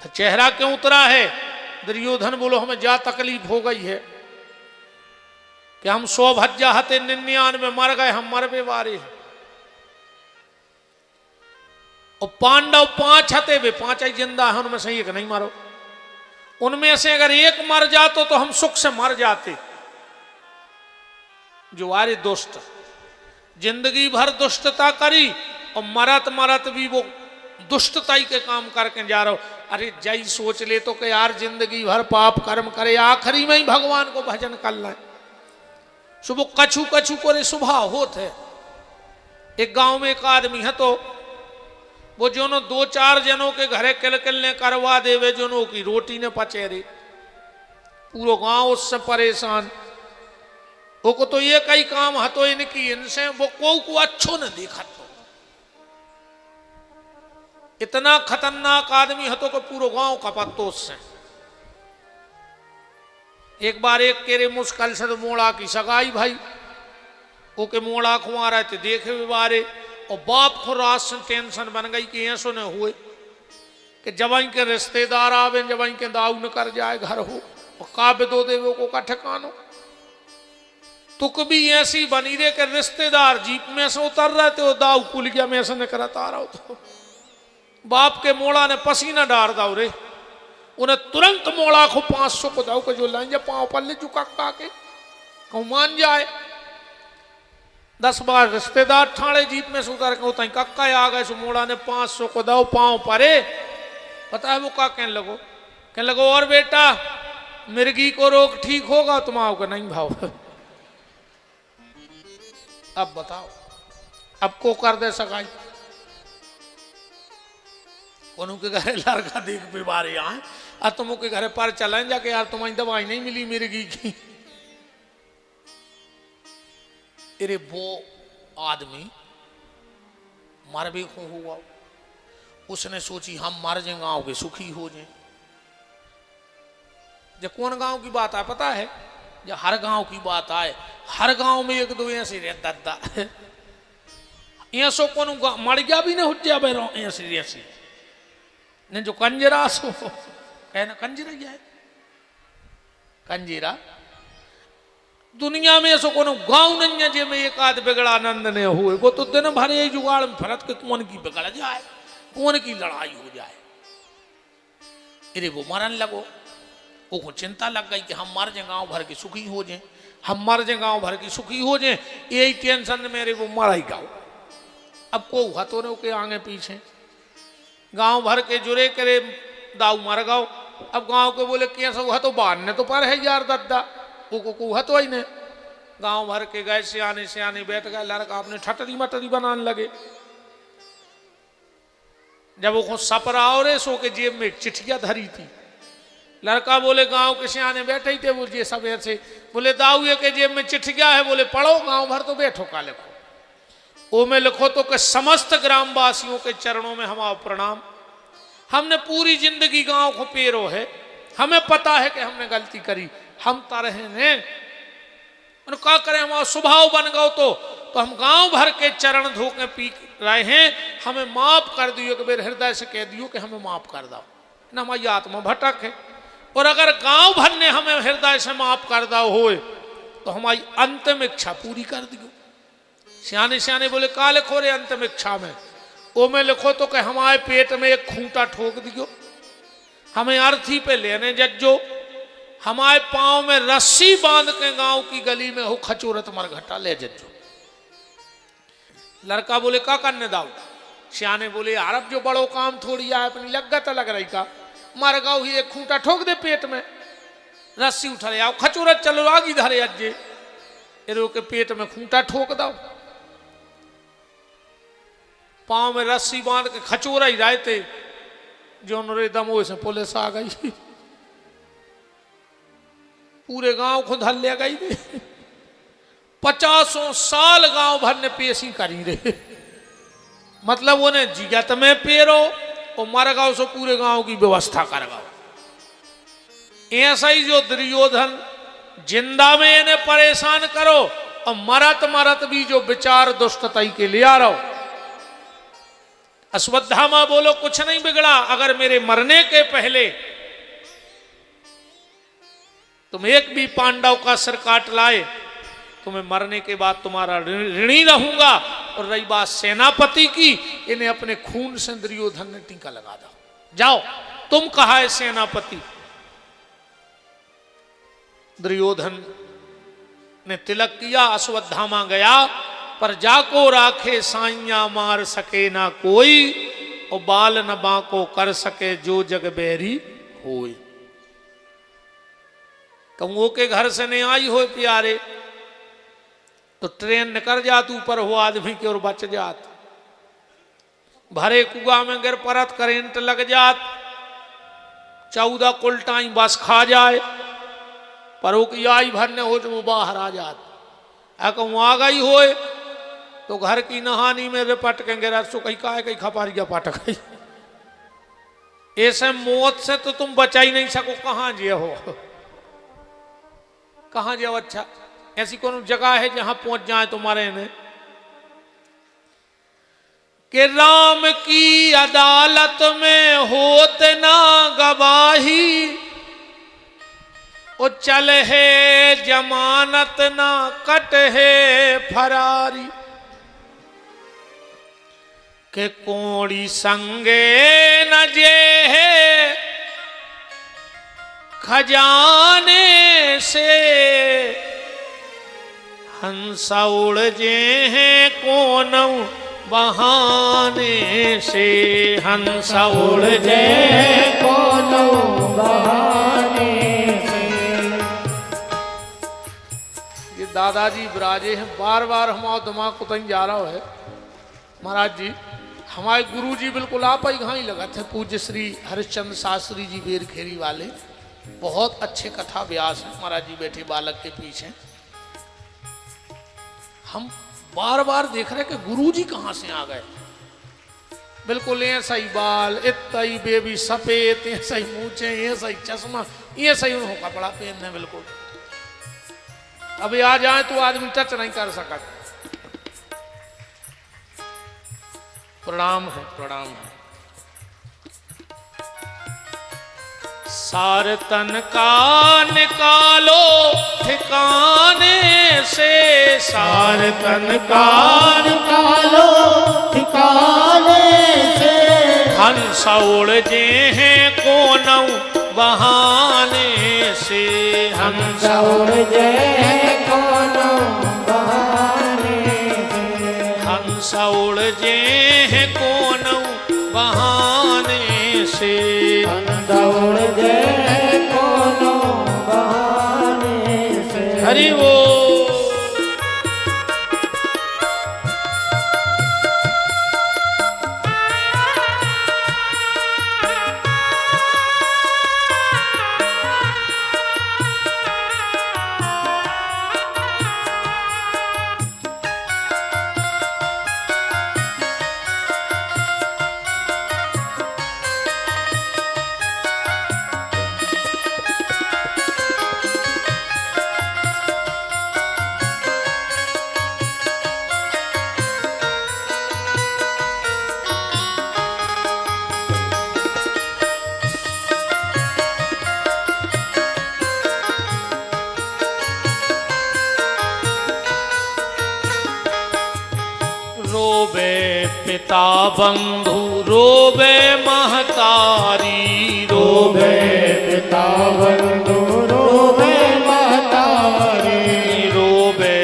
चेहरा क्यों उतरा है? दुर्योधन बोलो हमें जा तकलीफ हो गई है कि हम 100 भज्जा हते 99 मर गए, हम मरबे वारे हैं। और पांडव 5 हते, वे 5 ही जिंदा है, उनमें से एक नहीं मारो। उनमें से अगर एक मर जातो तो हम सुख से मर जाते। जो आरे दुष्ट जिंदगी भर दुष्टता करी और मरत मरत भी वो दुष्टता ही के काम करके जा रहा हो। अरे जय सोच ले तो कि यार जिंदगी भर पाप कर्म करे, आखिरी में ही भगवान को भजन कर लें। सुबह कछु कछु करे सुबह होत है। एक गांव में एक आदमी है तो वो जोनो 2-4 जनों के घरे किलकिलने करवा देवे, जोनो की रोटी ने पचे रे। पूरा गांव उससे परेशान। वो को तो ये कई काम हतो इनकी, इनसे वो को अच्छो न देखा। तो इतना खतरनाक आदमी हतो कि पूरा गांव का पत्तो उससे। एक बार एक केरे मुश्किल से तो मोड़ा की सगाई भाई, वो के मोड़ा खुआ रहे थे देखे हुए बारे। और बाप को रात से टेंशन बन गई कि ऐसो न हुए कि जब के रिश्तेदार आवे, जब के दाऊ न कर जाए घर हो और काव्य दो देवे को का ठिकानो। तुक भी ऐसी बनी रे के रिश्तेदार जीप में से उतर रहे थे, दाऊ कुलिया में से न करता आ रहा हो। तो बाप के मोड़ा ने पसीना डार दाऊ रे, उन्हें तुरंत मोड़ा को 500 को दाऊ के जो लाइन पाँव पल्ले चुका के कहूँ मान जाए। 10 बार रिश्तेदार ठाणे जीप में से उतर के उतर कक्का आ गए। सो मोड़ा ने 500 को दाऊ पाँव परे। पता है वो क्या कहने लगो और बेटा मिर्गी को रोग ठीक होगा? तुम आओगे नहीं भाव। अब बताओ अब को कर दे सगाई? उन्हों के घरे लड़का देख बीमारी आए और तुम के घरे पर चलें जाके यार तुम्हारी दवाई नहीं मिली मिर्गी की। अरे वो आदमी मर भी क्यों हुआ? उसने सोची हम मर जाए गांव के सुखी हो जाए। जब कौन गांव की बात है पता है? जब हर गांव की बात आए, हर गांव में 1-2 ऐसे रहता ऐसो कौन मर गया भी नहीं हुज्जा बैरो ऐसे ने जो कंजरा सो कहना कंजरा क्या है? कंजीरा दुनिया में ऐसा कोनो गांव नहीं है जिसमें एक आध बिगड़ा आनंद नहीं हुए। वो तो दिन भर यही जुगाड़ में फरत के कौन की बिगड़ जाए, कौन की लड़ाई हो जाए। अरे वो मरन लगो, वो चिंता लग गई कि हम मर जाए गांव भर की सुखी हो जाए, हम मर जाए गांव भर की सुखी हो जाए। यही टेंशन में वो मरा ही गाँव। अब को हथों ने के आगे पीछे गांव भर के जुरे करे दाऊ मर गाओ। अब गांव के बोले कैसा हुआ तो बांधने तो पर है यार दद्दा, वो कुहा तो ही ने। गांव भर के गए सियाने सियाने बैठ गए, लड़का अपने ठटरी मटरी बनाने लगे। जब वो सपरा और सो के जेब में एक चिट्ठिया धरी थी। लड़का बोले गांव के सियाने बैठे ही थे, बोले सब ऐसे बोले दाऊ ये के जेब में चिट्ठिया है, बोले पढ़ो। गांव भर तो बैठो का लिखो। वो में लिखो तो कि समस्त ग्रामवासियों के चरणों में हमारा प्रणाम। हमने पूरी जिंदगी गांव को पेरो है, हमें पता है कि हमने गलती करी, हम तरह ने क्या करें, हमारा स्वभाव बन गओ तो हम गांव भर के चरण धोके पी रहे हैं, हमें माफ कर दियो। कि मेरे हृदय से कह दियो कि हमें माफ कर दो ना, हमारी आत्मा भटक है। और अगर गांव भर ने हमें हृदय से माफ कर दो हो तो हमारी अंतिम इच्छा पूरी कर दियो। सियाने सियाने बोले का लिखो रे अंतिम इच्छा में? वो में लिखो तो कि हमारे पेट में एक खूंटा ठोक दियो, हमें अर्थी पे लेने जज्जो, हमारे पांव में रस्सी बांध के गांव की गली में हो खचोरत मरघटा ले जज्जो। लड़का बोले का करने दाऊ? सियाने बोले यार अब जो बड़ो काम थोड़ी आए, अपनी लगत लग रही का, मर गाँव ही एक खूंटा ठोक दे पेट में, रस्सी उठा ले आओ खचोरत चलो आगी धरे अज्जे। एरो के पेट में खूंटा ठोक दो, पांव में रस्सी बांध के खचोरा ही रहते। जो रे दमो से पुलिस आ गई, पूरे गांव को धल ले गई। 50 साल गांव भर ने पेशी करी रहे, मतलब उन्हें जिगत में पेरो और मर गाओ सो पूरे गांव की व्यवस्था कर गाओ। ऐसा ही जो दुर्योधन जिंदा में इन्हें परेशान करो और मरत मरत भी जो विचार दुष्टताई के ले आ रहा हो। अश्वत्थामा बोलो कुछ नहीं बिगड़ा, अगर मेरे मरने के पहले तुम एक भी पांडव का सिर काट लाए तो मैं मरने के बाद तुम्हारा ऋणी रहूंगा। और रही बात सेनापति की, इन्हें अपने खून से दुर्योधन ने टीका लगा दो। जाओ तुम कहा है सेनापति। दुर्योधन ने तिलक किया, अश्वत्थामा गया, पर जाको राखे साइया मार सके ना कोई, और बाल न बाको कर सके जो जग बैरी होए। कौओं के घर से नहीं आई हो प्यारे, तो ट्रेन निकल जात ऊपर हो आदमी के और बच जात। भरे कुआ में गिर परत, करेंट लग जात, 14 कुलटाई बस खा जाए, पर वो की आई भरने हो जो वो बाहर आ जात। कहूँ आ गई होए तो घर की नहानी में रिपट के गिरा, सो कहीं का कहीं खपारिया पट गई। ऐसे मौत से तो तुम बचा ही नहीं सको, कहाँ जे हो, कहाँ जाओ। अच्छा ऐसी कौन जगह है जहां पहुंच जाए तुम्हारे ने कि राम की अदालत में होत ना गवाही, ओ चल है जमानत ना कट है फरारी, के कोड़ी संगे न जे है खजाने से, हंसा उड़ जे हैं कौन बहाने से, हंसा उड़ जे कौन बहाने से। ये दादाजी विराजे हैं, बार बार हमारा दिमाग को तंग जा रहा है। महाराज जी हमारे गुरु जी बिल्कुल आप ही घाई लगा थे, पूज्य श्री हरिश्चंद्र शास्त्री जी बेर खेरी वाले, बहुत अच्छे कथा व्यास हैं। महाराज जी बैठे बालक के पीछे, हम बार बार देख रहे कि गुरु जी कहाँ से आ गए। बिल्कुल ऐसा ही बाल, इतना ही बेबी सफेद, ऐसा ही मूछे, ऐसा ही चश्मा, ऐसा ही उन्होंने कपड़ा पहनने बिल्कुल। अभी आ जाए तो आदमी टच नहीं कर सका। प्रणाम है, प्रणाम है। सार तन का निकालो ठिकाने से, सार तन का निकालो ठिकाने से, हंस उड़ जे हैं कोनौ बहाने से, हंस उड़ जे हैं कोनौ बहाने से, हंस उड़ जे हैं कोनौ बहाने से, हंस उड़ जे हैं कोनौ बहाने से। हरि वो पिता बंधु रोवे महतारी, रोवे पिता बंधु रोवे महतारी, रोवे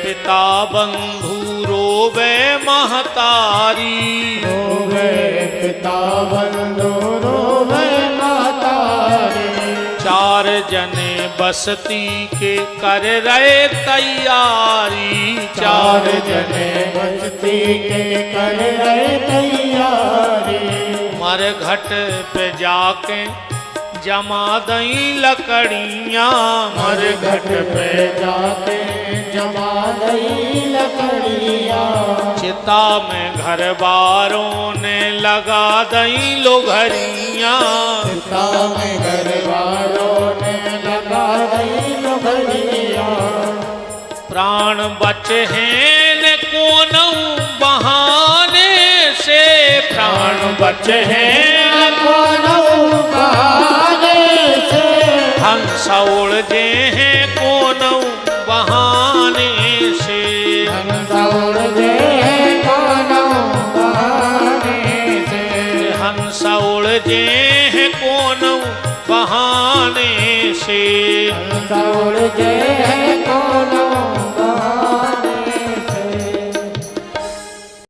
पिता बंधु रोवे महतारी, रोवे पिता बंधु रोवे महतारी। चार जने बसती के कर रहे तैयारी, चार जने बसती के कर रहे तैयारी। मर घट पे जाके जमा दई लकड़ियाँ, मर घट पे जाके जमा दई लकड़ियाँ। चिता में घर बारों ने लगा दई लोघरियाँ, चिता में घर बारों ने लगा दई लोघरियाँ। प्राण बचे हैं न कोनौ बहाने से, प्राण बचे हैं कोनो बहाने से, हंस उड़ जे हैं कोनो बहाने से, हंस उड़ जे हैं कोनो बहाने से, हंस उड़ जे हैं कोनो बहाने से, हंस उड़ जे हैं